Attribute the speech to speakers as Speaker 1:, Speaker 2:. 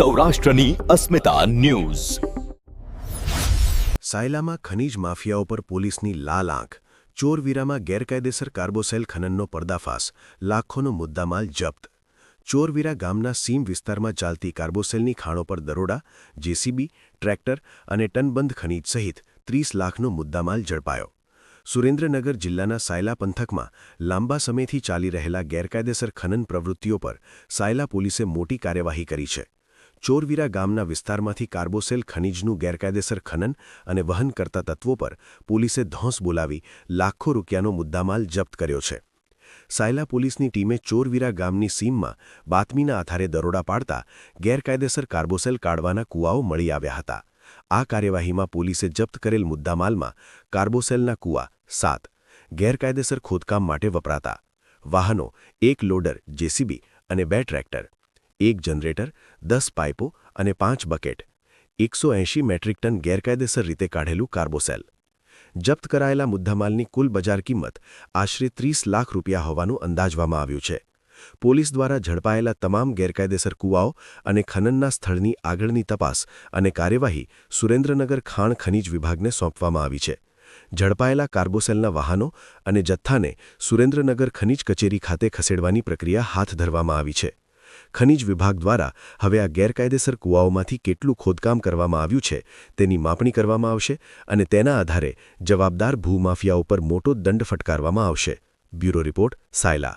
Speaker 1: સૌરાષ્ટ્રની અસ્મિતા ન્યૂઝ।
Speaker 2: સાયલામાં ખનીજ માફિયાઓ પર પોલીસની લાલ આંખ। ચોરવીરામાં ગેરકાયદેસર કાર્બોસેલ ખનનનો પર્દાફાશ, લાખોનો મુદ્દામાલ જપ્ત। ચોરવીરા ગામના સીમ વિસ્તારમાં ચાલતી કાર્બોસેલની ખાણો પર દરોડા, જેસીબી, ટ્રેક્ટર અને ટનબંધ ખનીજ સહિત 30 લાખનો મુદ્દામાલ ઝડપાયો। સુરેન્દ્રનગર જિલ્લાના સાયલા પંથકમાં લાંબા સમયથી ચાલી રહેલા ગેરકાયદેસર ખનન પ્રવૃત્તિઓ પર સાયલા પોલીસે મોટી કાર્યવાહી કરી છે। ચોરવીરા ગામના વિસ્તારમાંથી કાર્બોસેલ ખનીજનું ગેરકાયદેસર ખનન અને વહન કરતા તત્વો પર પોલીસે ધોંસ બોલાવી લાખો રૂપિયાનો મુદ્દામાલ જપ્ત કર્યો છે। સાયલા પોલીસની ટીમે ચોરવીરા ગામની સીમમાં બાતમીના આધારે દરોડા પાડતા ગેરકાયદેસર કાર્બોસેલ કાઢવાના કૂવાઓ મળી આવ્યા હતા। આ કાર્યવાહીમાં પોલીસે જપ્ત કરેલ મુદ્દામાલમાં કાર્બોસેલના કૂવા 7, ગેરકાયદેસર ખોદકામ માટે વપરાતા વાહનો 1 લોડર જેસીબી અને 2 ટ્રેક્ટર, 1 જનરેટર, 10 પાઇપો અને 5 બકેટ, 180 મેટ્રિક ટન ગેરકાયદેસર રીતે કાઢેલું કાર્બોસેલ। જપ્ત કરાયેલા મુદ્દામાલની કુલ બજાર કિંમત આશરે 30 લાખ રૂપિયા હોવાનું અંદાજવામાં આવ્યું છે। પોલીસ દ્વારા ઝડપાયેલા તમામ ગેરકાયદેસર કૂવાઓ અને ખનનના સ્થળની આગળની તપાસ અને કાર્યવાહી સુરેન્દ્રનગર ખાણ ખનીજ વિભાગને સોંપવામાં આવી છે। ઝડપાયેલા કાર્બોસેલના વાહનો અને જથ્થાને સુરેન્દ્રનગર ખનીજ કચેરી ખાતે ખસેડવાની પ્રક્રિયા હાથ ધરવામાં આવી છે। ખનીજ વિભાગ દ્વારા હવે આ ગેરકાયદેસર કૂવાઓમાંથી કેટલું ખોદકામ કરવામાં આવ્યું છે તેની માપણી કરવામાં આવશે અને તેના આધારે જવાબદાર ભૂમાફિયાઓ પર મોટો દંડ ફટકારવામાં આવશે। Bureau report, Sayla.